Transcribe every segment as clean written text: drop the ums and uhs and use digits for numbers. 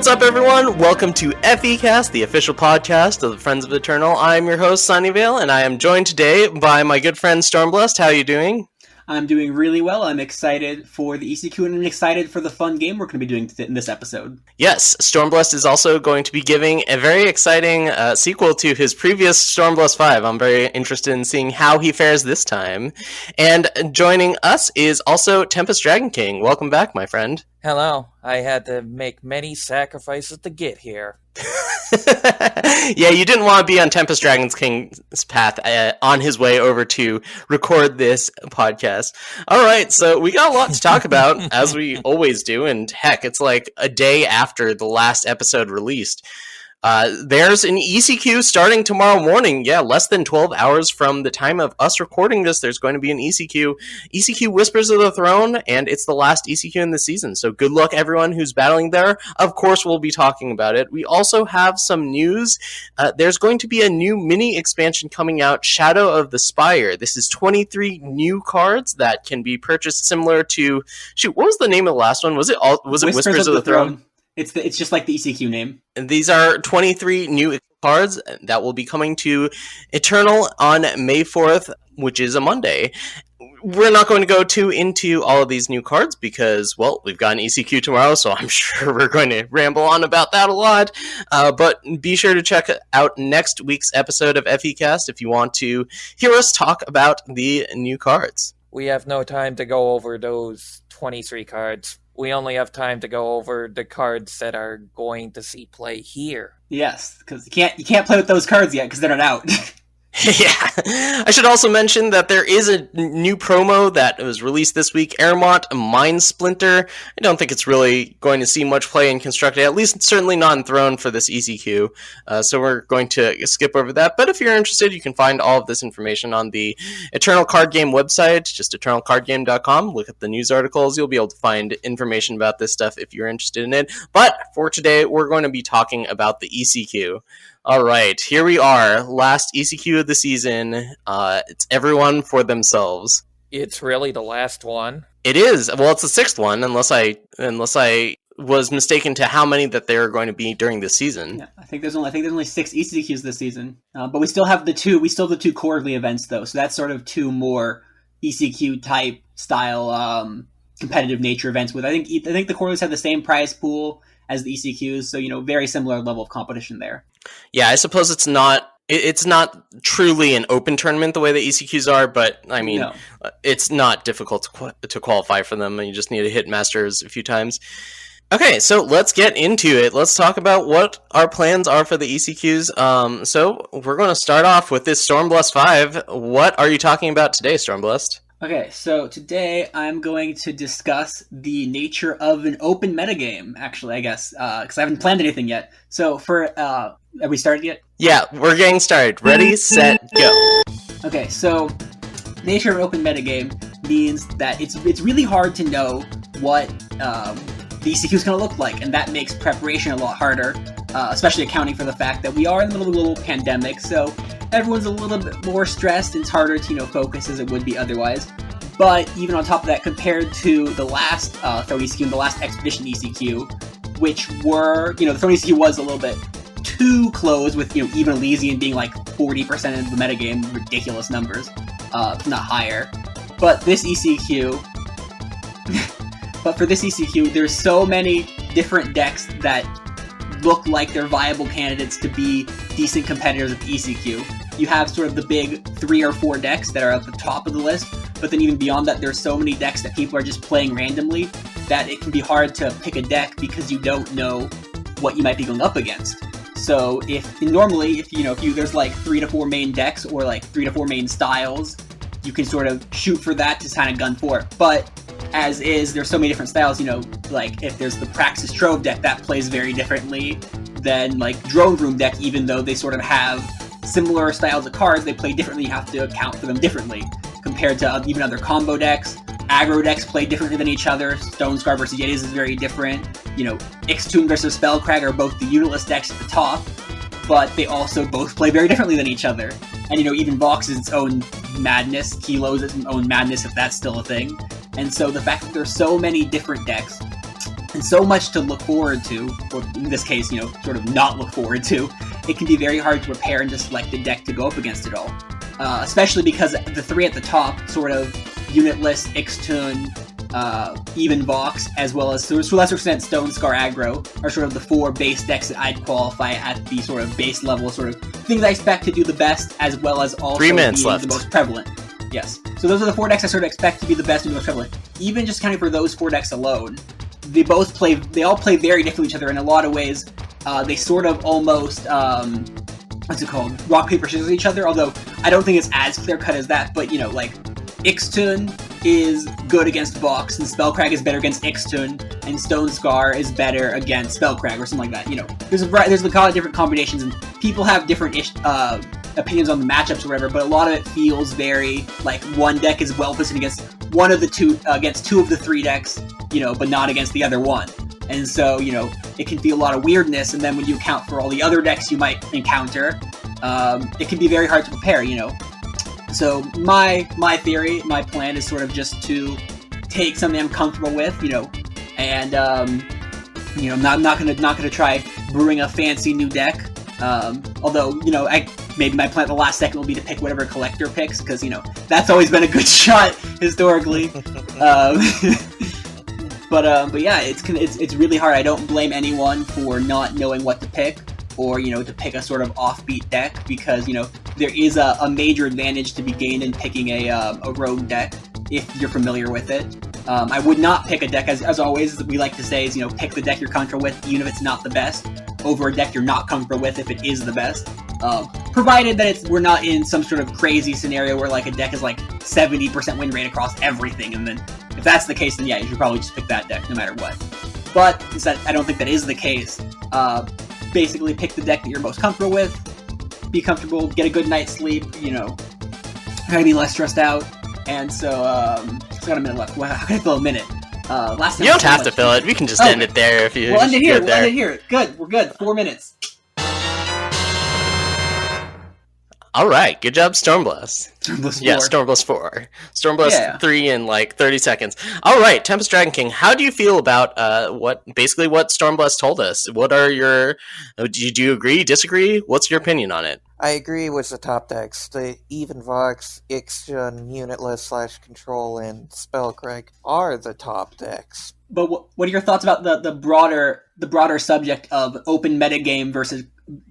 What's up, everyone? Welcome to FECast, the official podcast of the Friends of Eternal. I'm your host, Sunyveil, and I am joined today by my good friend, Stormblessed. How are you doing? I'm doing really well. I'm excited for the ECQ, and I'm excited for the fun game we're going to be doing in this episode. Yes, Stormblessed is also going to be giving a very exciting sequel to his previous Stormblessed 5. I'm very interested in seeing how he fares this time. And joining us is also TempestDragonKing. Welcome back, my friend. Hello. I had to make many sacrifices to get here. Yeah, you didn't want to be on TempestDragonKing's path on his way over to record this podcast. All right, so we got a lot to talk about, as we always do, and heck, it's like a day after the last episode released. There's an ECQ starting tomorrow morning. Yeah, less than 12 hours from the time of us recording this, there's going to be an ECQ Whispers of the Throne, and it's the last ECQ in the season. So good luck, everyone who's battling there. Of course, we'll be talking about it. We also have some news. There's going to be a new mini expansion coming out, Shadow of the Spire. This is 23 new cards that can be purchased similar to... Shoot, what was the name of the last one? Was it Whispers of the Throne? It's just like the ECQ name. And these are 23 new cards that will be coming to Eternal on May 4th, which is a Monday. We're not going to go too into all of these new cards because, well, we've got an ECQ tomorrow, so I'm sure we're going to ramble on about that a lot. But be sure to check out next week's episode of FECast if you want to hear us talk about the new cards. We have no time to go over those 23 cards. We only have time to go over the cards that are going to see play here. Yes, because you can't play with those cards yet because they're not out. Yeah. I should also mention that there is a new promo that was released this week, Airmont Mind Splinter. I don't think it's really going to see much play in Constructed, at least certainly not in Throne for this ECQ. So we're going to skip over that. But if you're interested, you can find all of this information on the Eternal Card Game website, just eternalcardgame.com. Look at the news articles. You'll be able to find information about this stuff if you're interested in it. But for today, we're going to be talking about the ECQ. All right, here we are, last ECQ of the season. It's everyone for themselves. It's really the last one. It is. Well, it's the sixth one, unless I was mistaken to how many that there are going to be during this season. Yeah, I think there's only 6 ECQs this season, but we still have the two quarterly events though. So that's sort of 2 more ECQ type style competitive nature events. I think the quarterlies have the same prize pool as the ECQs, so very similar level of competition there. Yeah, I suppose it's not truly an open tournament the way the ECQs are, but I mean, no. It's not difficult to qualify for them, and you just need to hit Masters a few times. Okay, so let's get into it. Let's talk about what our plans are for the ECQs. So we're going to start off with this Stormblessed 5. What are you talking about today, Stormblessed? Okay, so today I'm going to discuss the nature of an open metagame, actually, I guess, because I haven't planned anything yet. So have we started yet? Yeah, we're getting started. Ready, set, go. Okay, so nature of an open metagame means that it's really hard to know what the ECQ is going to look like, and that makes preparation a lot harder, especially accounting for the fact that we are in the middle of a little pandemic, so everyone's a little bit more stressed and it's harder to focus as it would be otherwise. But even on top of that, compared to the last Throne ECQ and the last Expedition ECQ, which were, the Throne ECQ was a little bit too close with, even Elysian being like 40% of the metagame, ridiculous numbers, if not higher. But for this ECQ, there's so many different decks that look like they're viable candidates to be decent competitors at the ECQ. You have sort of the big 3 or 4 decks that are at the top of the list, but then even beyond that, there's so many decks that people are just playing randomly that it can be hard to pick a deck because you don't know what you might be going up against. So if there's like 3 to 4 main decks or like 3 to 4 main styles, you can sort of shoot for that to kind of gun for it. But as is, there's so many different styles, like if there's the Praxis Trove deck, that plays very differently than like Drone Room deck, even though they sort of have similar styles of cards, they play differently. You have to account for them differently compared to even other combo decks. Aggro decks play differently than each other. Stone Scar versus Yetis is very different. Ixtun versus Spellcrag are both the unitless decks at the top, but they also both play very differently than each other. And even Vox is its own madness. Kilo's its own madness, if that's still a thing. And so the fact that there's so many different decks and so much to look forward to, or in this case, sort of not look forward to, it can be very hard to prepare and to select a deck to go up against it all. Especially because the three at the top, sort of Unitless, Ixtun, even Vox, as well as, to a lesser extent, Stone Scar Aggro, are sort of the 4 base decks that I'd qualify at the sort of base level, sort of things I expect to do the best, as well as also 3 minutes being left. the most prevalent. Yes. So those are the 4 decks I sort of expect to be the best and the most prevalent. Even just counting for those 4 decks alone, they all play very differently from each other in a lot of ways. They sort of almost, what's it called? Rock, paper, scissors each other, although I don't think it's as clear-cut as that, but, Ixtun is good against Vox, and Spellcrag is better against Ixtun, and Stone Scar is better against Spellcrag, or something like that. There's a lot of different combinations, and people have different opinions on the matchups or whatever, but a lot of it feels very like one deck is well positioned against one of the two, against 2 of the 3 decks, but not against the other one. And so, it can feel a lot of weirdness, and then when you account for all the other decks you might encounter, it can be very hard to prepare, So my theory, my plan is sort of just to take something I'm comfortable with, and I'm not gonna try brewing a fancy new deck. Although maybe my plan at the last second will be to pick whatever collector picks, because that's always been a good shot historically. But yeah, it's really hard. I don't blame anyone for not knowing what to pick, or to pick a sort of offbeat deck, because there is a major advantage to be gained in picking a rogue deck if you're familiar with it. I would not pick a deck, as always we like to say, is pick the deck you're comfortable with, even if it's not the best, over a deck you're not comfortable with if it is the best. Provided that we're not in some sort of crazy scenario where like a deck is like 70% win rate across everything, and then if that's the case, then yeah, you should probably just pick that deck no matter what. But since I don't think that is the case, basically pick the deck that you're most comfortable with, be comfortable, get a good night's sleep, try to be less stressed out, and so, it's got a minute left. Wow, how can I fill a minute? Last time You don't have to fill it. We can just end it there if you. We'll end it here. Good. We're good. 4 minutes. All right. Good job, Stormblessed. Stormblessed 4. Yeah, Stormblessed 4. Stormblessed 3 in like 30 seconds. All right, TempestDragonKing, how do you feel about what Stormblessed told us? What are your... Do you agree, disagree? What's your opinion on it? I agree with the top decks. The Even Vox, Ixtun, Unitless / Control, and Spellcrag are the top decks. But what are your thoughts about the broader subject of open metagame versus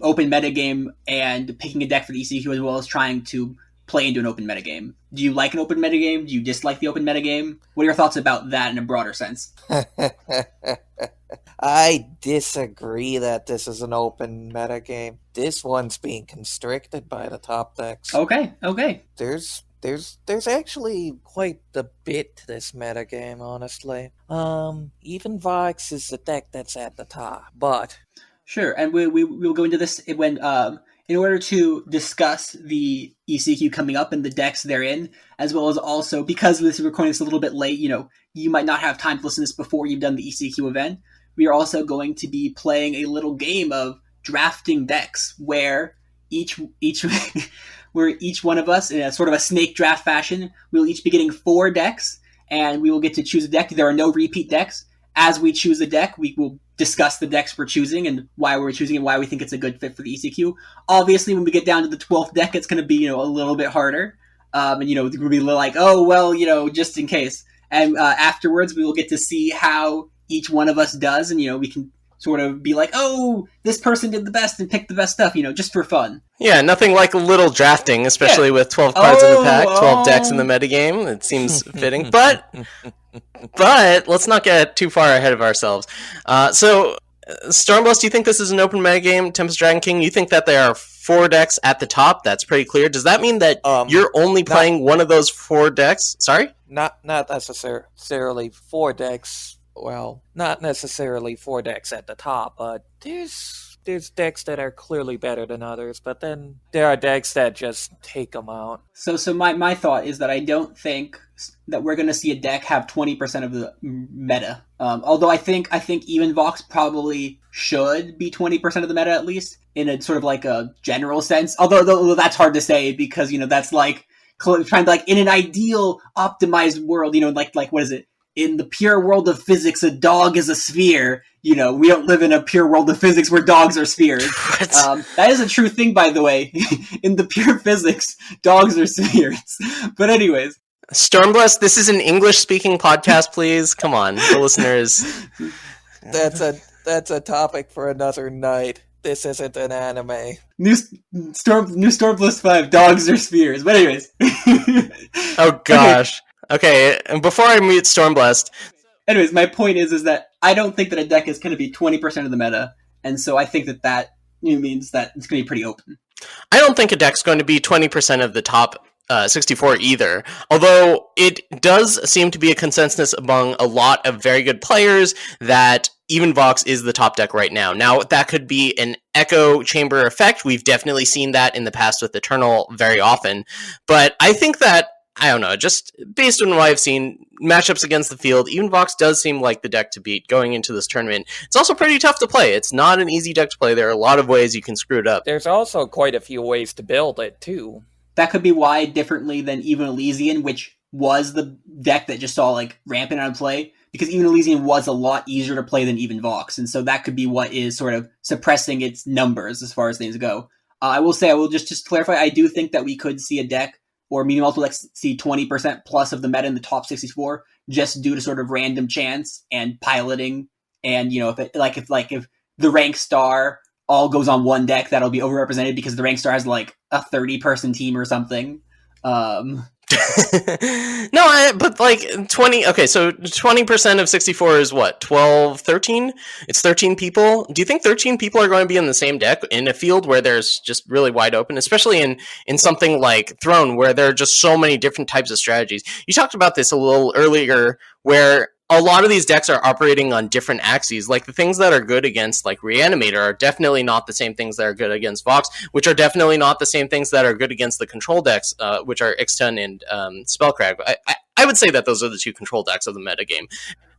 open metagame and picking a deck for the ECQ, as well as trying to play into an open metagame? Do you like an open metagame? Do you dislike the open metagame? What are your thoughts about that in a broader sense? I disagree that this is an open metagame. This one's being constricted by the top decks. Okay. There's actually quite a bit to this metagame, honestly. Even Vox is the deck that's at the top, but... Sure, and we'll go into this when in order to discuss the ECQ coming up and the decks therein, as well as also, because this is recording this a little bit late, you might not have time to listen to this before you've done the ECQ event. We are also going to be playing a little game of drafting decks, where each one of us, in a sort of a snake draft fashion, we'll each be getting 4 decks, and we will get to choose a deck. There are no repeat decks. As we choose a deck, we will discuss the decks we're choosing and why we're choosing and why we think it's a good fit for the ECQ. Obviously, when we get down to the 12th deck, it's going to be, a little bit harder. And, we'll be like, oh, well, just in case. And afterwards, we will get to see how each one of us does. And, we can sort of be like, oh, this person did the best and picked the best stuff, just for fun. Yeah, nothing like a little drafting, especially with 12 cards in the pack, 12 decks in the metagame. It seems fitting. But let's not get too far ahead of ourselves. So, Stormblessed, do you think this is an open metagame? TempestDragonKing, you think that there are 4 decks at the top? That's pretty clear. Does that mean that you're only playing one of those 4 decks? Sorry? Not necessarily 4 decks. Well, not necessarily 4 decks at the top, but there's decks that are clearly better than others, but then there are decks that just take them out. So my thought is that I don't think that we're going to see a deck have 20% of the meta. Although I think even Vox probably should be 20% of the meta, at least, in a sort of like a general sense. Although that's hard to say, because, that's like trying to, like, in an ideal optimized world, like what is it? in the pure world of physics, a dog is a sphere. We don't live in a pure world of physics where dogs are spheres. That is a true thing, by the way. In the pure physics, dogs are spheres. But anyways. Stormblessed, this is an English-speaking podcast, please. Come on, the listeners. That's a topic for another night. This isn't an anime. New Stormblessed 5, dogs are spheres. But anyways. Oh gosh. Okay, and before I meet Stormblessed. Anyways, my point is that I don't think that a deck is going to be 20% of the meta, and so I think that means that it's going to be pretty open. I don't think a deck's going to be 20% of the top 64 either, although it does seem to be a consensus among a lot of very good players that Even Vox is the top deck right now. Now, that could be an echo chamber effect. We've definitely seen that in the past with Eternal very often, but I think that, I don't know, just based on what I've seen, matchups against the field, Even Vox does seem like the deck to beat going into this tournament. It's also pretty tough to play. It's not an easy deck to play. There are a lot of ways you can screw it up. There's also quite a few ways to build it, too. That could be why differently than Even Elysian, which was the deck that just saw like rampant on play, because Even Elysian was a lot easier to play than Even Vox, and so that could be what is sort of suppressing its numbers as far as things go. I will just clarify, I do think that we could see a deck or medium multiple decks see 20% plus of the meta in the top 64 just due to sort of random chance and piloting, and if the rank star all goes on one deck, that'll be overrepresented because the rank star has like a 30-person team or something. But like 20, okay, so 20% of 64 is what, 12, 13? It's 13 people. Do you think 13 people are going to be in the same deck in a field where there's just really wide open, especially in something like Throne, where there are just so many different types of strategies? You talked about this a little earlier, where a lot of these decks are operating on different axes. Like the things that are good against like Reanimator are definitely not the same things that are good against Vox, which are definitely not the same things that are good against the control decks, which are Ixtun and Spellcrack. I would say that those are the two control decks of the metagame.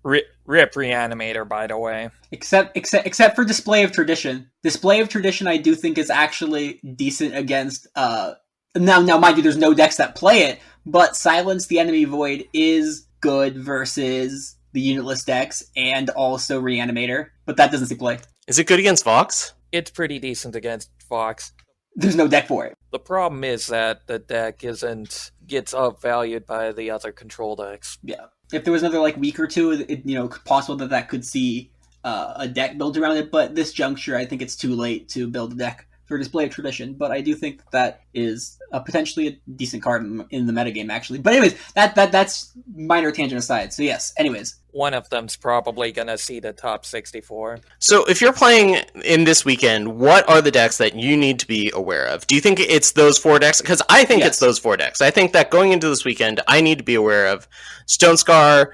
Rip Reanimator, by the way. Except for Display of Tradition. Display of Tradition I do think is actually decent against now mind you, there's no decks that play it, but Silence the Enemy Void is good versus the unitless decks and also Reanimator, but that doesn't see play. Is it good against Vox? It's pretty decent against Vox. There's no deck for it. The problem is that the deck gets upvalued by the other control decks. Yeah. If there was another like week or two, possible that could see a deck built around it, but this juncture, I think it's too late to build a deck for Display of Tradition, but I do think that is potentially a decent card in the metagame, actually. But anyways, that's minor tangent aside. So yes, anyways. One of them's probably going to see the top 64. So if you're playing in this weekend, what are the decks that you need to be aware of? Do you think it's those four decks? Because I think it's those four decks. I think that going into this weekend, I need to be aware of Stone Scar,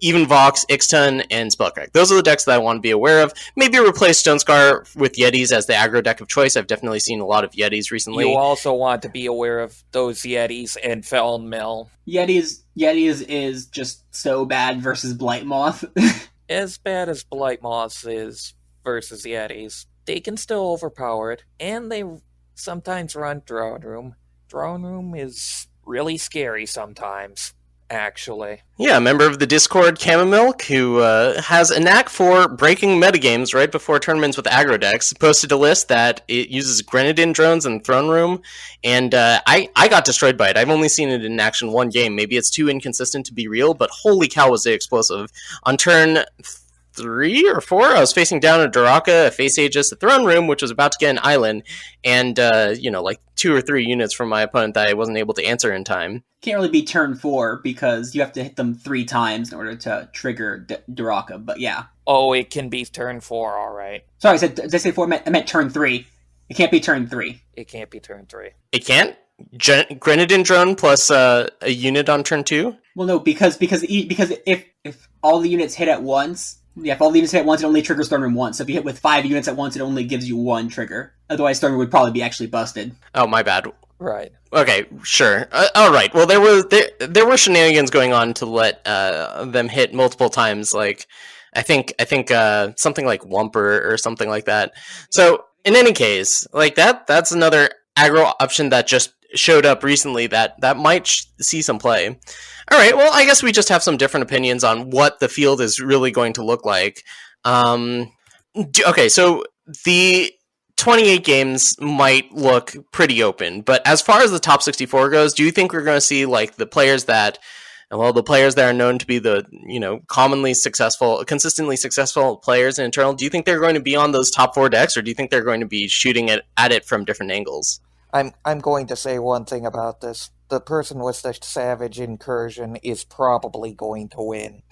Even Vox, Ixtun, and Spellcrack. Those are the decks that I want to be aware of. Maybe replace Stone Scar with Yetis as the aggro deck of choice. I've definitely seen a lot of Yetis recently. You also want to be aware of those Yetis and Felon Mill. Yetis is just so bad versus Blight Moth. As bad as Blight Moth is versus Yetis, they can still overpower it, and they sometimes run Drone Room. Drone Room is really scary sometimes. Actually. Yeah, a member of the Discord, Chamomilk, who has a knack for breaking metagames right before tournaments with aggro decks, posted a list that it uses Grenadin drones in Throne Room, and I got destroyed by it. I've only seen it in action one game. Maybe it's too inconsistent to be real, but holy cow was it explosive. On turn 3 or 4, I was facing down a Duraka, a Face Aegis, a Throne Room, which was about to get an island, and, like 2 or 3 units from my opponent that I wasn't able to answer in time. Can't really be turn 4 because you have to hit them 3 times in order to trigger Duraka, but yeah. Oh, it can be turn 4, alright. Sorry, did I say 4? I meant turn 3. It can't be turn 3. It can't be turn 3. It can't? Grenadin drone plus a unit on turn 2? Well, no, because if all the units hit at once... Yeah, if all the units hit at once, it only triggers Storm Room once. So if you hit with 5 units at once, it only gives you 1 trigger. Otherwise, Storm Room would probably be actually busted. Oh, my bad. Right. Okay, sure. All right. Well, there were shenanigans going on to let them hit multiple times. Like, I think something like Wumper or something like that. So in any case, like that's another aggro option that just showed up recently that might see some play. All right, well, I guess we just have some different opinions on what the field is really going to look like. Okay, so the 28 games might look pretty open, but as far as the top 64 goes, do you think we're going to see like the players that are known to be the, commonly successful, consistently successful players in Eternal, do you think they're going to be on those top 4 decks, or do you think they're going to be shooting at it from different angles? I'm going to say one thing about this. The person with the Savage Incursion is probably going to win.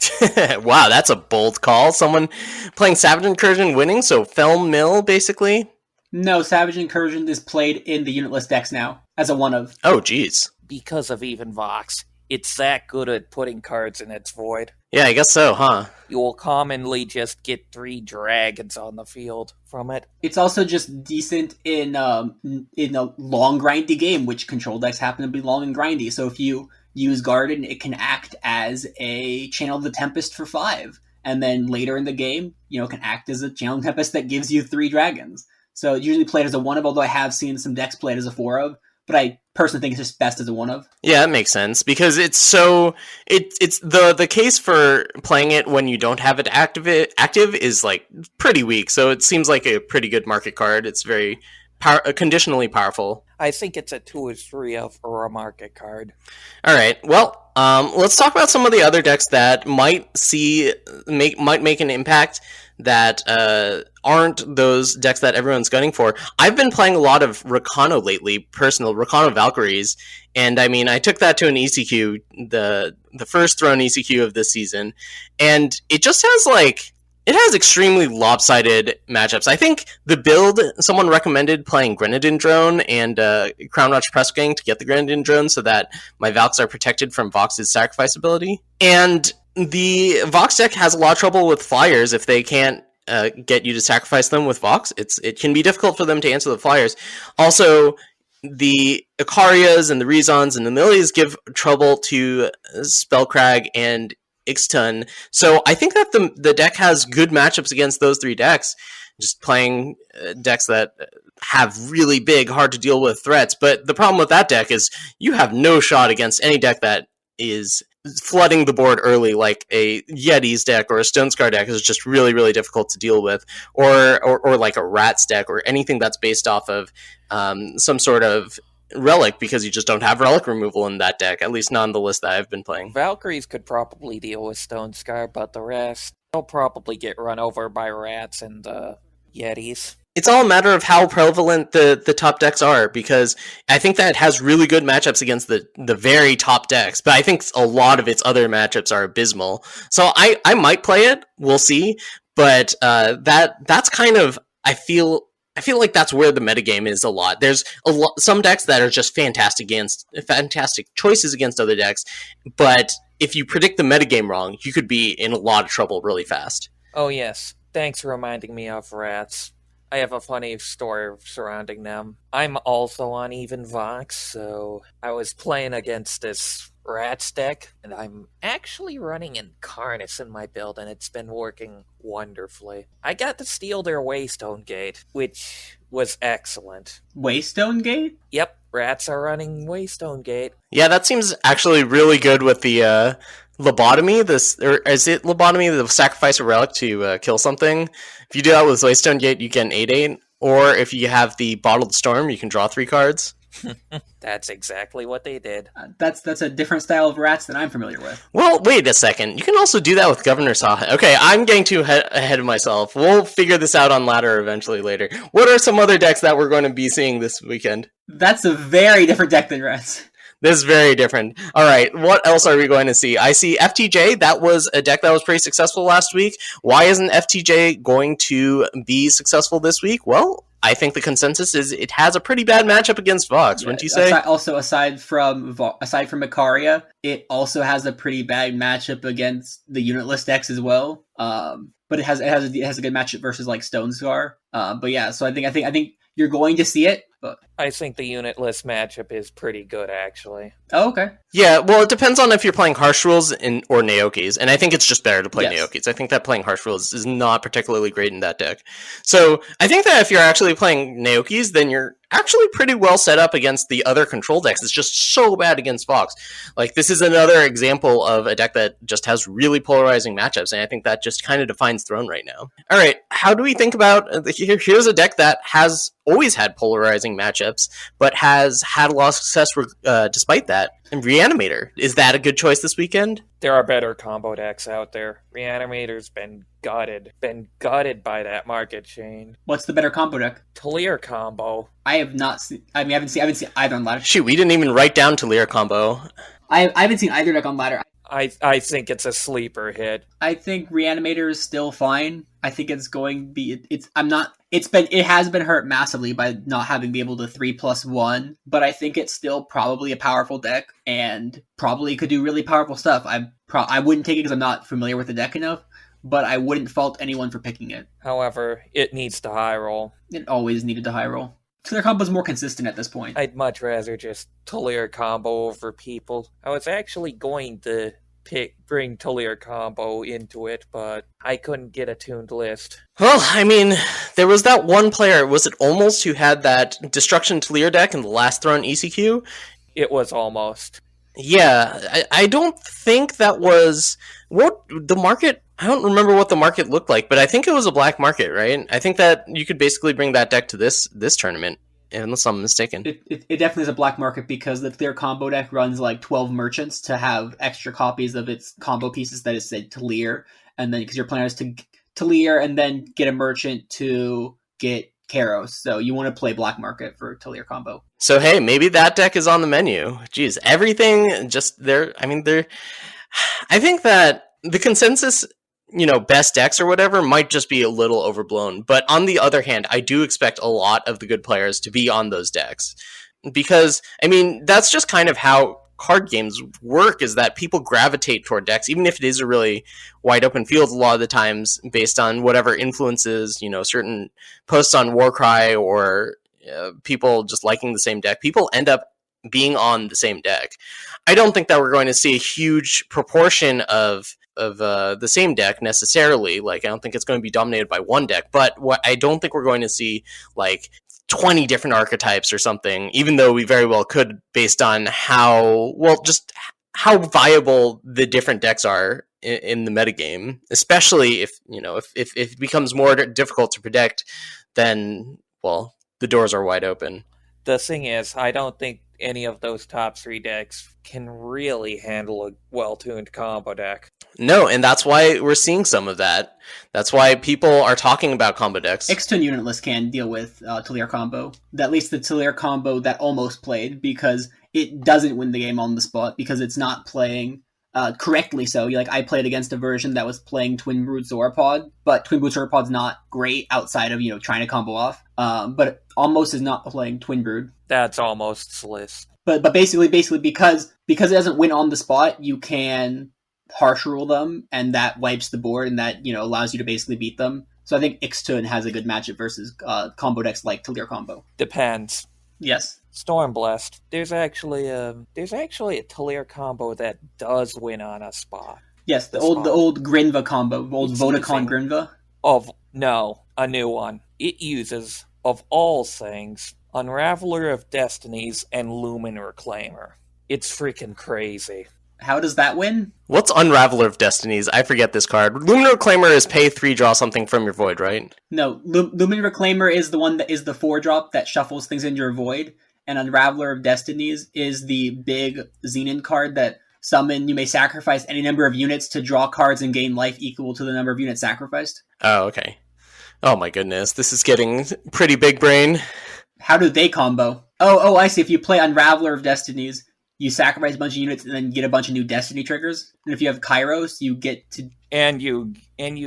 Wow, that's a bold call. Someone playing Savage Incursion winning, so Felm Mill, basically? No, Savage Incursion is played in the unitless decks now, as a one of. Oh, geez. Because of even Vox. It's that good at putting cards in its void. Yeah, I guess so, huh? You will commonly just get 3 dragons on the field from it. It's also just decent in a long grindy game, which control decks happen to be long and grindy. So if you use Garden, it can act as a Channel of the Tempest for 5. And then later in the game, it can act as a Channel of the Tempest that gives you 3 dragons. So it's usually played as a 1 of, although I have seen some decks played as a 4 of. But I personally think it's just best as a 1 of. Yeah, that makes sense, because it's the case for playing it when you don't have it active is like pretty weak. So it seems like a pretty good market card. It's very conditionally powerful. I think it's a 2 or 3 of for a market card. All right. Well, let's talk about some of the other decks that might make an impact that aren't those decks that everyone's gunning for. I've been playing a lot of Rakano lately, Rakano Valkyries, and I mean, I took that to an ECQ, the first Throne ECQ of this season, and it just has extremely lopsided matchups. I think the build, someone recommended playing Grenadin Drone and Crown Watch Press Gang to get the Grenadin Drone so that my Valks are protected from Vox's sacrifice ability. And the Vox deck has a lot of trouble with flyers if they can't get you to sacrifice them with Vox. It can be difficult for them to answer the flyers. Also, the Icarias and the Rezons and the Millies give trouble to Spellcrag and Ixtun. So I think that the deck has good matchups against those 3 decks, just playing decks that have really big, hard to deal with threats. But the problem with that deck is you have no shot against any deck that is flooding the board early, like a Yeti's deck or a Stonescar deck is just really, really difficult to deal with, or like a Rats deck or anything that's based off of some sort of relic, because you just don't have relic removal in that deck, at least not on the list that I've been playing. Valkyries could probably deal with Stonescar, but the rest, they'll probably get run over by Rats and Yetis. It's all a matter of how prevalent the top decks are, because I think that it has really good matchups against the very top decks, but I think a lot of its other matchups are abysmal. So I might play it, we'll see, but that's kind of, I feel like that's where the metagame is a lot. There's some decks that are just fantastic choices against other decks, but if you predict the metagame wrong, you could be in a lot of trouble really fast. Oh yes, thanks for reminding me of Rats. I have a funny story surrounding them. I'm also on Even Vox, so I was playing against this Rats deck, and I'm actually running Incarnus in my build, and it's been working wonderfully. I got to steal their Waystone Gate, which was excellent. Waystone Gate? Yep, Rats are running Waystone Gate. Yeah, that seems actually really good with the lobotomy. Or is it lobotomy, the sacrifice a relic to kill something? If you do that with Waystone Gate, you get an 8/8. Or if you have the Bottled Storm, you can draw 3 cards. That's exactly what they did. That's a different style of Rats than I'm familiar with. Well, wait a second. You can also do that with Governor Saha. Okay, I'm getting too ahead of myself. We'll figure this out on ladder eventually later. What are some other decks that we're going to be seeing this weekend? That's a very different deck than Rats. This is very different. All right, what else are we going to see? I see FTJ. That was a deck that was pretty successful last week. Why isn't FTJ going to be successful this week? Well, I think the consensus is it has a pretty bad matchup agaget Vox, wouldn't you say? Also, aside from Icaria, it also has a pretty bad matchup against the unitless decks as well. But it has a good matchup versus like Stonescar. But yeah, so I think you're going to see it. But I think the unitless matchup is pretty good, actually. Oh, okay. Yeah, well, it depends on if you're playing Harsh Rules or Naokis, and I think it's just better to play Yes. Naokis. I think that playing Harsh Rules is not particularly great in that deck. So I think that if you're actually playing Naokis, then you're actually pretty well set up against the other control decks. It's just so bad against Fox. Like, this is another example of a deck that just has really polarizing matchups, and I think that just kind of defines Throne right now. All right, how do we think about... Here's a deck that has always had polarizing matchups, but has had a lot of success despite that. And Reanimator, is that a good choice this weekend? There are better combo decks out there. Reanimator's been gutted by that market change. What's the better combo deck? Talir combo. I have not seen. I mean, I haven't seen either on ladder. Shoot, we didn't even write down Talir combo. I haven't seen either deck on ladder. I think it's a sleeper hit. I think Reanimator is still fine. I think it's going to be. It has been hurt massively by not having been able to 3+1, but I think it's still probably a powerful deck and probably could do really powerful stuff. I wouldn't take it because I'm not familiar with the deck enough, but I wouldn't fault anyone for picking it. However, it needs to high roll. It always needed to high roll. So their combo is more consistent at this point. I'd much rather just Talir combo over people. I was actually going to bring Talir combo into it, but I couldn't get a tuned list. Well, I mean, there was that one player, was it Almost, who had that Destruction Talir deck in the last Throne ECQ? It was Almost. Yeah, I don't think that was... What the market... I don't remember what the market looked like, but I think it was a black market, right? I think that you could basically bring that deck to this tournament, unless I'm mistaken. It definitely is a black market because the Talir combo deck runs like 12 merchants to have extra copies of its combo pieces that is said Talir, and then because your plan is to Talir and then get a merchant to get Kairos, so you want to play black market for Talir combo. So hey, maybe that deck is on the menu. Jeez, everything just there. I mean, I think that the consensus, best decks or whatever might just be a little overblown. But on the other hand, I do expect a lot of the good players to be on those decks. Because, I mean, that's just kind of how card games work, is that people gravitate toward decks, even if it is a really wide open field a lot of the times, based on whatever influences, certain posts on Warcry or people just liking the same deck. People end up being on the same deck. I don't think that we're going to see a huge proportion of the same deck necessarily. Like, I don't think it's going to be dominated by one deck, but I don't think we're going to see like 20 different archetypes or something, even though we very well could, based on how viable the different decks are in the metagame, especially if it becomes more difficult to predict, then, well, the doors are wide open. The thing is, I don't think any of those top 3 decks can really handle a well-tuned combo deck. No, and that's why we're seeing some of that. That's why people are talking about combo decks. X-Tune Unitless can deal with Talir combo. At least the Talir combo that Almost played, because it doesn't win the game on the spot, because it's not playing correctly so. I played against a version that was playing Twin Brood Sauropod, but Twin Brood Sauropod's not great outside of, trying to combo off. But Almost is not playing Twin Brood. That's Almost's list. But basically because it doesn't win on the spot, you can harsh rule them, and that wipes the board, and that allows you to basically beat them. So I think Ixtun has a good matchup versus combo decks like Talir combo. Depends. Yes. Stormblessed. There's actually a Talir combo that does win on a spot. Yes, the old Grinva combo, old Vodacon Grinva. A new one. It uses, of all things, Unraveler of Destinies and Lumen Reclaimer. It's freaking crazy. How does that win? What's Unraveler of Destinies? I forget this card. Lumen Reclaimer is pay 3, draw something from your void, right? No, Lumen Reclaimer is the one that is the 4-drop that shuffles things into your void, and Unraveler of Destinies is the big Xenon card that you may sacrifice any number of units to draw cards and gain life equal to the number of units sacrificed. Oh, okay. Oh my goodness, this is getting pretty big brain. How do they combo? Oh, I see. If you play Unraveler of Destinies, you sacrifice a bunch of units and then get a bunch of new Destiny triggers. And if you have Kairos, you get to... And you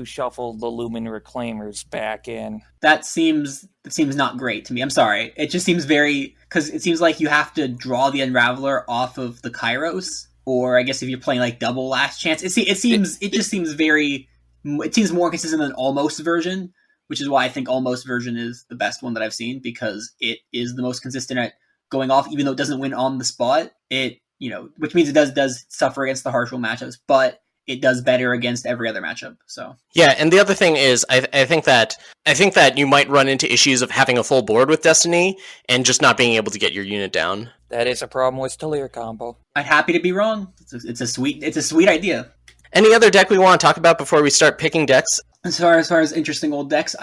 shuffle the Lumen Reclaimers back in. That seems not great to me. I'm sorry. It just seems very... Because it seems like you have to draw the Unraveler off of the Kairos. Or I guess if you're playing like double Last Chance. It seems more consistent than Almost version, which is why I think Almost version is the best one that I've seen, because it is the most consistent at going off, even though it doesn't win on the spot. It, which means it does suffer against the harsh rule matchups, but it does better against every other matchup. So yeah, and the other thing is, I think that you might run into issues of having a full board with Destiny and just not being able to get your unit down. That is a problem with Talir combo. I'm happy to be wrong. It's a sweet idea. Any other deck we want to talk about before we start picking decks? As far as interesting old decks,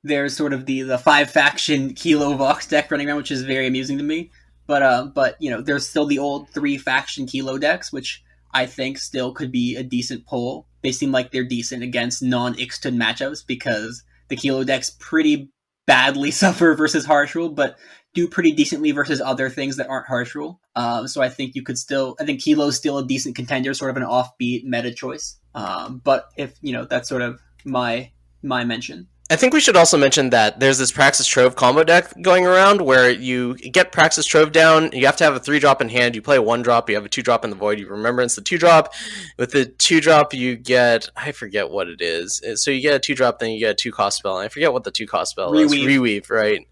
there's sort of the 5-faction Kilo Vox deck running around, which is very amusing to me. But there's still the old 3-faction Kilo decks, which I think still could be a decent pull. They seem like they're decent against non-Ixtun matchups, because the Kilo decks pretty badly suffer versus Harsh Rule, but do pretty decently versus other things that aren't Harsh Rule. So I think I think Kilo's still a decent contender, sort of an offbeat meta choice. But if, that's sort of my mention. I think we should also mention that there's this Praxis Trove combo deck going around where you get Praxis Trove down, you have to have a 3-drop in hand, you play a 1-drop, you have a 2-drop in the void, you Remembrance the 2-drop. With the 2-drop you get, I forget what it is. So you get a 2-drop, then you get a 2-cost spell, and I forget what the 2-cost spell is. Reweave, right.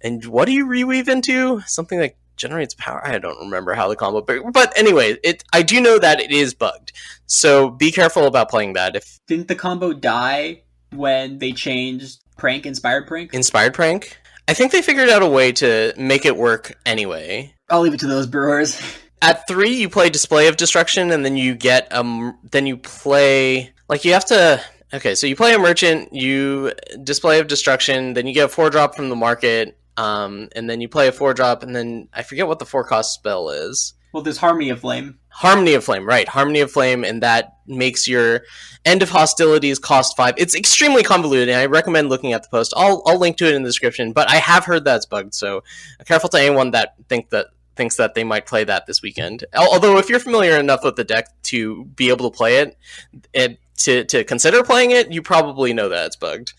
And what do you reweave into? Something that generates power? I don't remember how the combo... But anyway, I do know that it is bugged. So be careful about playing that. Didn't the combo die when they changed Inspired Prank? Inspired Prank? I think they figured out a way to make it work anyway. I'll leave it to those brewers. At 3, you play Display of Destruction, and then you get then you play... Like, you have to... Okay, so you play a Merchant, you Display of Destruction, then you get a 4-drop from the market, and then you play a 4-drop, and then I forget what the 4-cost spell is. Well, there's Harmony of Flame. Harmony of Flame, right. Harmony of Flame, and that makes your End of Hostilities cost 5. It's extremely convoluted, and I recommend looking at the post. I'll link to it in the description, but I have heard that it's bugged, so careful to anyone that thinks that they might play that this weekend. Although, if you're familiar enough with the deck to be able to play it, to consider playing it, you probably know that it's bugged.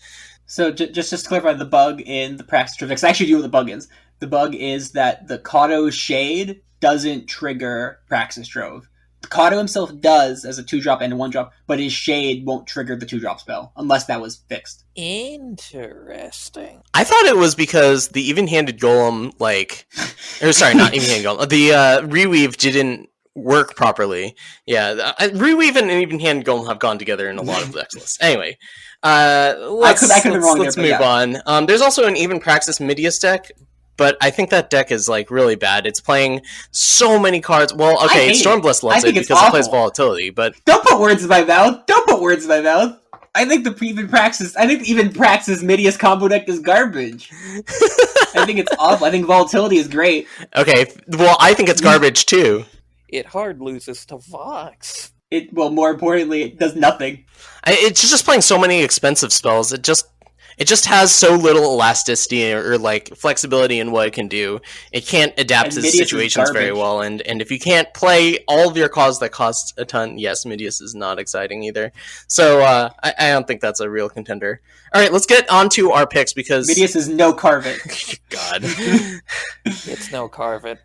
So just to clarify, the bug in the Praxis Trove decks, I actually do know what the bug is. The bug is that the Kato Shade doesn't trigger Praxis Trove. Kato himself does as a 2-drop and a 1-drop, but his Shade won't trigger the 2-drop spell, unless that was fixed. Interesting. I thought it was because the Even-Handed Golem, not Even-Handed Golem, the Reweave didn't work properly. Yeah, Reweave and Even-Handed Golem have gone together in a lot of decks lists. Anyway, let's move on. There's also an Even Praxis Midius deck, but I think that deck is really really bad. It's playing so many cards. Well, okay, Stormblessed loves it because it plays Volatility, but don't put words in my mouth. I think the Even Praxis Midius combo deck is garbage. I think it's awful. I think Volatility is great. Okay, well, I think it's garbage too. It hard loses to Vox. More importantly, it does nothing. It's just playing so many expensive spells. It just has so little elasticity or flexibility in what it can do. It can't adapt to situations very well, and if you can't play all of your cards that cost a ton, yes, Midius is not exciting either. So I don't think that's a real contender. All right, let's get on to our picks, because Midius is no Carvet. God. It's no Carvet.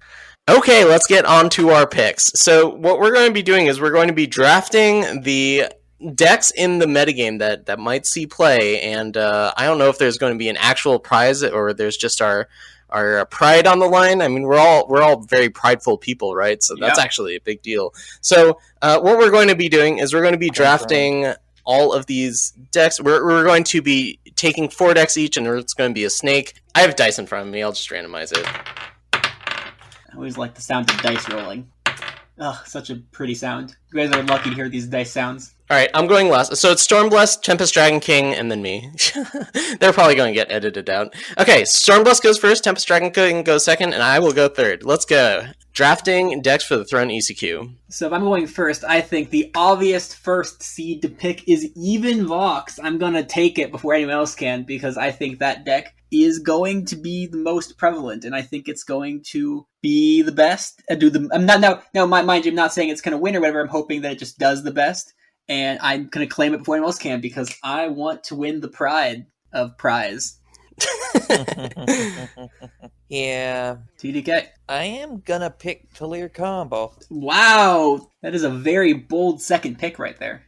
Okay, let's get on to our picks. So what we're going to be doing is we're going to be drafting the decks in the metagame that might see play, and I don't know if there's going to be an actual prize or there's just our pride on the line. I mean, we're all very prideful people, right? So that's actually a big deal. So what we're going to be doing is we're going to be drafting all of these decks. We're going to be taking 4 decks each, and it's going to be a snake. I have dice in front of me. I'll just randomize it. I always like the sound of dice rolling. Ugh, such a pretty sound. You guys are lucky to hear these dice sounds. Alright, I'm going last. So it's Stormblessed, TempestDragonKing, and then me. They're probably going to get edited out. Okay, Stormblessed goes first, TempestDragonKing goes second, and I will go third. Let's go. Drafting decks for the Throne ECQ. So if I'm going first, I think the obvious first seed to pick is Even Vox. I'm going to take it before anyone else can, because I think that deck is going to be the most prevalent, and I think it's going to be the best. Mind you, I'm not saying it's going to win or whatever. I'm hoping that it just does the best, and I'm going to claim it before anyone else can, because I want to win the pride of prize. Yeah. TDK. I am gonna pick Talir combo. Wow, that is a very bold second pick right there.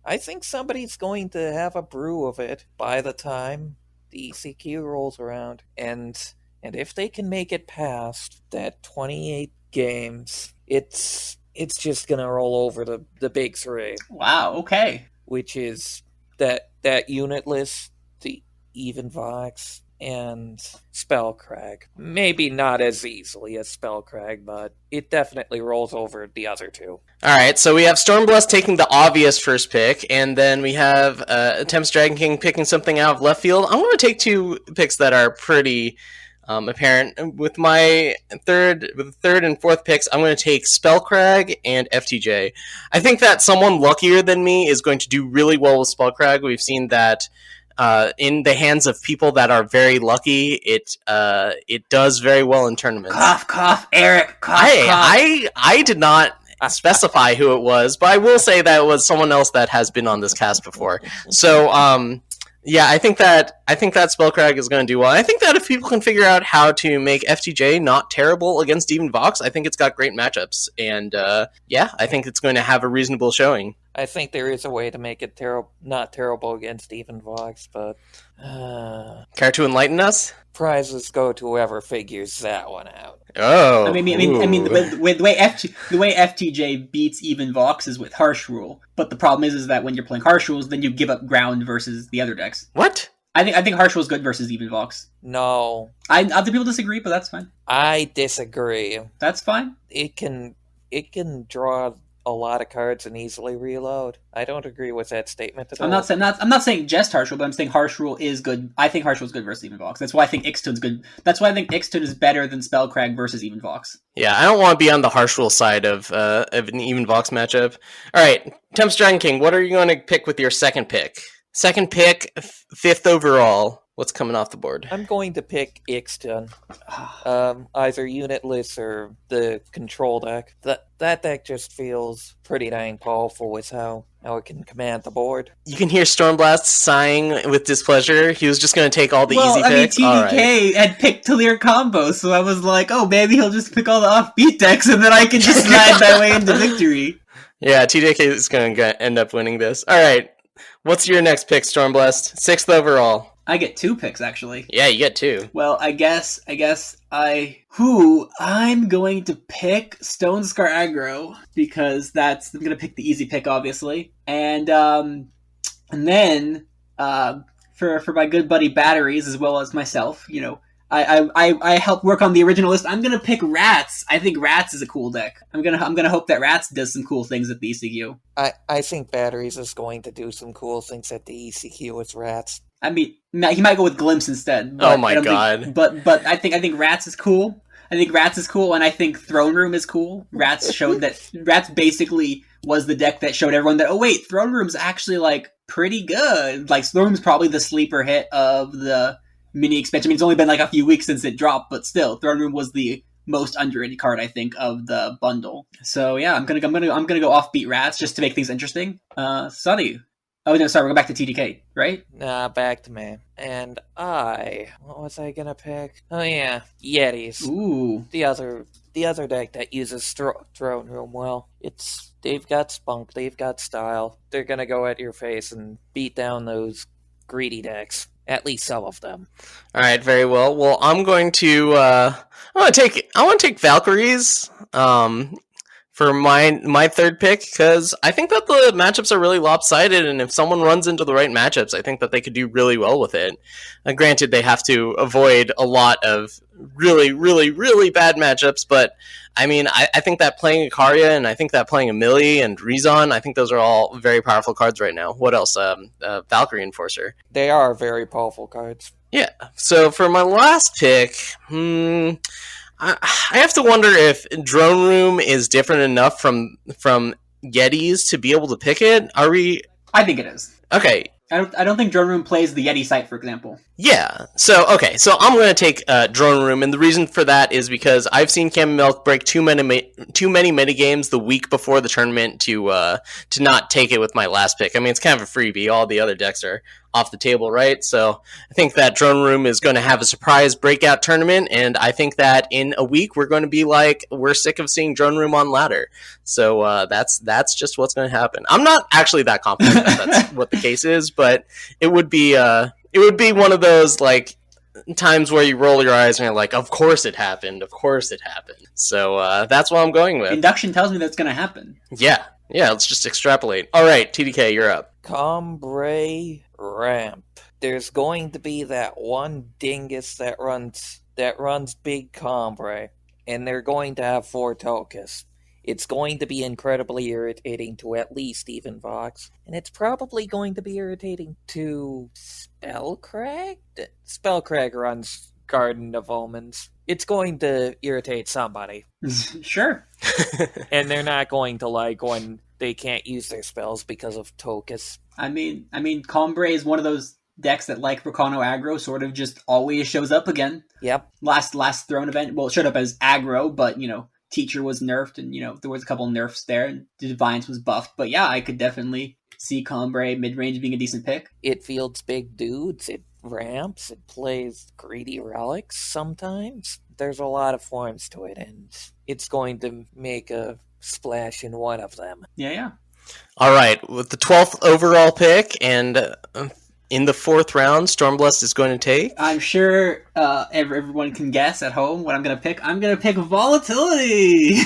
I think somebody's going to have a brew of it by the time the ECQ rolls around, and if they can make it past that 28 games, it's just gonna roll over the big three. Wow. Okay. Which is that unitless, the even Vox, and Spellcrag. Maybe not as easily as Spellcrag, but it definitely rolls over the other two. Alright, so we have Stormblessed taking the obvious first pick, and then we have TempestDragonKing picking something out of left field. I'm going to take two picks that are pretty apparent. With my third and fourth picks, I'm going to take Spellcrag and FTJ. I think that someone luckier than me is going to do really well with Spellcrag. We've seen that in the hands of people that are very lucky, it does very well in tournaments. Cough, cough, Eric. Cough, cough. I did not specify who it was, but I will say that it was someone else that has been on this cast before. So, yeah, I think that Spellcrag is going to do well. I think that if people can figure out how to make FTJ not terrible against Even Vox, I think it's got great matchups. And yeah, I think it's going to have a reasonable showing. I think there is a way to make it not terrible against Even Vox, but care to enlighten us? Prizes go to whoever figures that one out. Oh, I mean, the way FTJ beats Even Vox is with Harsh Rule, but the problem is that when you're playing Harsh Rules, then you give up ground versus the other decks. What? I think Harsh Rule is good versus Even Vox. No, Other people disagree, but that's fine. I disagree. That's fine. It can draw a lot of cards and easily reload. I don't agree with that statement at all. I'm not saying just Harsh Rule, but I'm saying Harsh Rule is good. I think Harsh Rule is good versus Even Vox. That's why I think Ixtun's good. That's why I think Ixtun is better than Spellcrag versus Even Vox. Yeah, I don't want to be on the Harsh Rule side of an Even Vox matchup. All right, TempestDragonKing, what are you going to pick with your second pick? Second pick, fifth overall. What's coming off the board? I'm going to pick Ixtun. Either unitless or the control deck. That deck just feels pretty dang powerful with how it can command the board. You can hear Stormblast sighing with displeasure. He was just going to take all the easy picks. TDK had picked Talir combo, so I was like, oh, maybe he'll just pick all the offbeat decks, and then I can just slide my way into victory. Yeah, TDK is going to end up winning this. All right, what's your next pick, Stormblessed? Sixth overall. I get two picks, actually. Yeah, you get two. Well, I'm going to pick Stone Scar Aggro, because I'm going to pick the easy pick, obviously. And then, for my good buddy Batteries, as well as myself, you know, I helped work on the original list. I'm going to pick Rats. I think Rats is a cool deck. I'm going to hope that Rats does some cool things at the ECQ. I think Batteries is going to do some cool things at the ECQ with Rats. I mean, he might go with Glimpse instead. But oh my god! But I think Rats is cool. I think Rats is cool, and I think Throne Room is cool. Rats basically was the deck that showed everyone that, oh wait, Throne Room's actually like pretty good. Like Throne Room's probably the sleeper hit of the mini expansion. I mean, it's only been like a few weeks since it dropped, but still, Throne Room was the most underrated card, I think, of the bundle. So yeah, I'm gonna go offbeat Rats just to make things interesting. Sunny. Oh no, sorry, we're going back to TDK, right? Nah, back to me. And what was I gonna pick? Oh yeah, Yetis. Ooh. The other deck that uses Throne Room well. They've got spunk, they've got style. They're gonna go at your face and beat down those greedy decks. At least some of them. All right, very well. Well, I'm going to I want to take Valkyries. For my third pick, because I think that the matchups are really lopsided, and if someone runs into the right matchups, I think that they could do really well with it. Granted, they have to avoid a lot of really, really, really bad matchups, but I mean, I think that playing Ikaria, and I think that playing Amelie and Rezon, I think those are all very powerful cards right now. What else? Valkyrie Enforcer. They are very powerful cards. Yeah, so for my last pick, I have to wonder if Drone Room is different enough from Yetis to be able to pick it. Are we? I think it is. Okay. I don't think Drone Room plays the Yeti site, for example. Yeah. So I'm going to take Drone Room, and the reason for that is because I've seen Cam Milk break too many minigames the week before the tournament to not take it with my last pick. I mean, it's kind of a freebie. All the other decks are off the table, right? So I think that Drone Room is going to have a surprise breakout tournament, and I think that in a week we're going to be like, we're sick of seeing Drone Room on ladder. So that's just what's going to happen. I'm not actually that confident that that's what the case is, but it would be one of those like times where you roll your eyes and you're like, of course it happened. So that's what I'm going with. Induction tells me that's going to happen. Yeah, let's just extrapolate. All right, TDK, you're up. Cambrai Ramp. There's going to be that one dingus that runs big Cambrai, and they're going to have 4 tokens. It's going to be incredibly irritating to at least even Vox, and it's probably going to be irritating to Spellcrag? Spellcrag runs Garden of Omens. It's going to irritate somebody. Sure. And they're not going to like when they can't use their spells because of Tokus. I mean, Cambrai is one of those decks that, like Rakano aggro, sort of just always shows up again. Yep. Last Throne event, well, it showed up as aggro, but, Teacher was nerfed, and, there was a couple nerfs there, and Defiance was buffed. But yeah, I could definitely see Cambrai mid-range being a decent pick. It fields big dudes, it ramps, it plays greedy relics sometimes. There's a lot of forms to it, and it's going to make a splash in one of them. Yeah. All right, with the 12th overall pick, and in the 4th round, Stormblessed is going to take. I'm sure everyone can guess at home what I'm going to pick. I'm going to pick Volatility!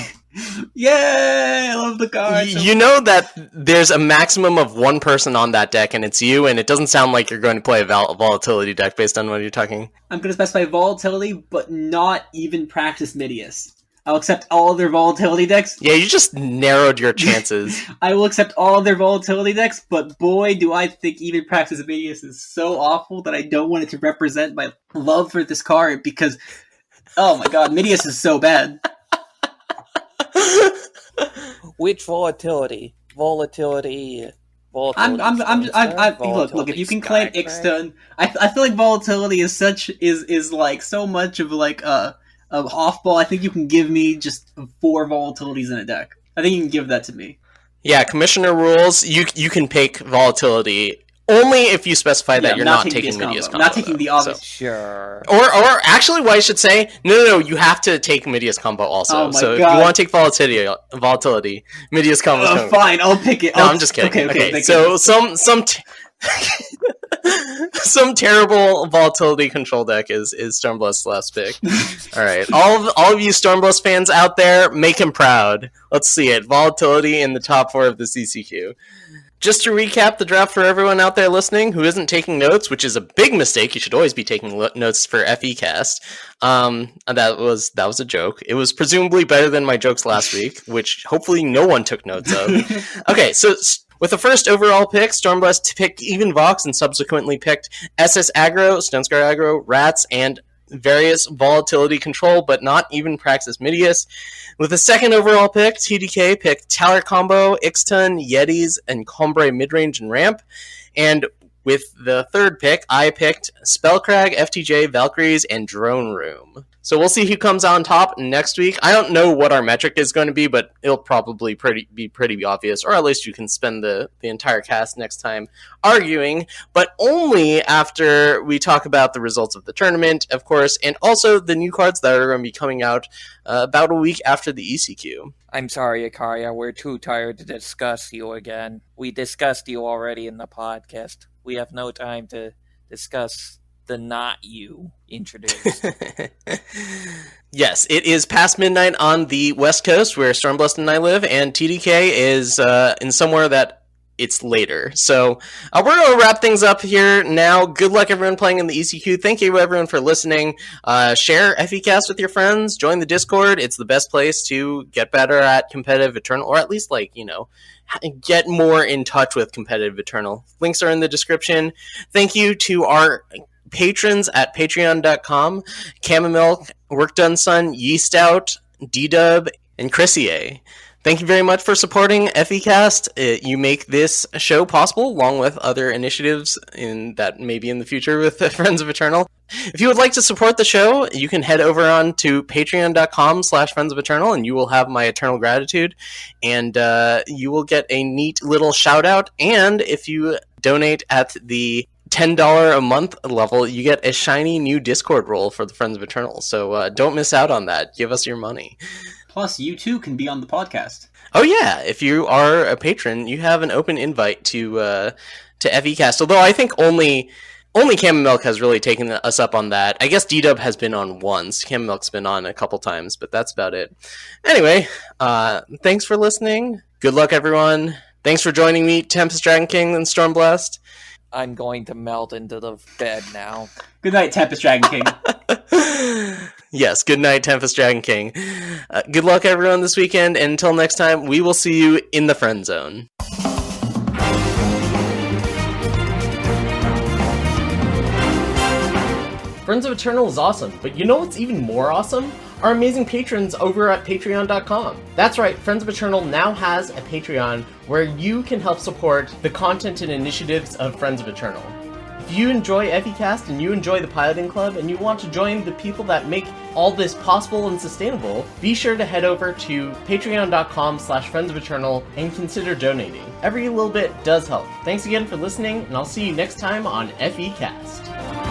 Yay! I love the card. You know that there's a maximum of one person on that deck, and it's you, and it doesn't sound like you're going to play a Volatility deck based on what you're talking. I'm going to specify Volatility, but not even practice Midius. I'll accept all of their Volatility decks. Yeah, you just narrowed your chances. I will accept all of their Volatility decks, but boy, do I think even Praxis Midius is so awful that I don't want it to represent my love for this card, because, oh my god, Midius is so bad. Which Volatility? Volatility... Look, if you can claim Ixtun, I feel like Volatility is like so much of like off-ball. I think you can give me just 4 Volatilities in a deck. I think you can give that to me. Yeah, Commissioner rules, you can pick Volatility only if you specify that you're not taking Midius combo. Not taking the obvious. So. Sure. Or actually, what I should say, no, you have to take Midius combo also. Oh my so God. if you want to take Volatility, Midius combo. Fine, I'll pick it. No, I'm just kidding. Okay, so some terrible Volatility control deck is Stormblessed's last pick. All right, all of you Stormblessed fans out there, make him proud. Let's see it. Volatility in the top 4 of the CCQ. Just to recap the draft for everyone out there listening who isn't taking notes, which is a big mistake. You should always be taking notes for FECast. That was a joke. It was presumably better than my jokes last week, which hopefully no one took notes of. Okay, so with the first overall pick, Stormblessed picked even Vox and subsequently picked SS Aggro, Stonescar Aggro, Rats, and various Volatility control, but not even Praxis Midius. With the second overall pick, TDK picked Taller Combo, Ixtun, Yetis, and Cambrai Midrange and Ramp. And with the third pick, I picked Spellcrag, FTJ, Valkyries, and Drone Room. So we'll see who comes on top next week. I don't know what our metric is going to be, but it'll probably be pretty obvious, or at least you can spend the entire cast next time arguing, but only after we talk about the results of the tournament, of course, and also the new cards that are going to be coming out about a week after the ECQ. I'm sorry, Ikaria, we're too tired to discuss you again. We discussed you already in the podcast. We have no time to discuss the not you introduced. Yes, it is past midnight on the West Coast where Stormblessed and I live, and TDK is in somewhere that it's later. So we're going to wrap things up here now. Good luck, everyone playing in the ECQ. Thank you, everyone, for listening. Share FECast with your friends. Join the Discord. It's the best place to get better at competitive Eternal, or at least, get more in touch with competitive Eternal. Links are in the description. Thank you to our patrons at patreon.com, Chamomile, Work Done Son, Yeast Out, D-Dub, and Chrissy A. Thank you very much for supporting FECast. You make this show possible, along with other initiatives that maybe in the future with Friends of Eternal. If you would like to support the show, you can head over on to patreon.com/Friends of Eternal, and you will have my eternal gratitude, and you will get a neat little shout out. And if you donate at the $10 a month level, you get a shiny new Discord role for the Friends of Eternal. So don't miss out on that. Give us your money. Plus, you too can be on the podcast. Oh yeah, if you are a patron, you have an open invite to FECast. Although I think only Cam Milk has really taken us up on that. I guess D-Dub has been on once. Cam Milk's been on a couple times, but that's about it. Anyway, thanks for listening. Good luck, everyone. Thanks for joining me, TempestDragonKing and Stormblessed. I'm going to melt into the bed now. Good night, TempestDragonKing. Yes, good night, TempestDragonKing. Good luck, everyone, this weekend. And until next time, we will see you in the friend zone. Friends of Eternal is awesome, but you know what's even more awesome? Our amazing patrons over at patreon.com. That's right, Friends of Eternal now has a Patreon where you can help support the content and initiatives of Friends of Eternal. If you enjoy FECast and you enjoy the Piloting Club and you want to join the people that make all this possible and sustainable, be sure to head over to patreon.com/Friends of Eternal and consider donating. Every little bit does help. Thanks again for listening, and I'll see you next time on FECast.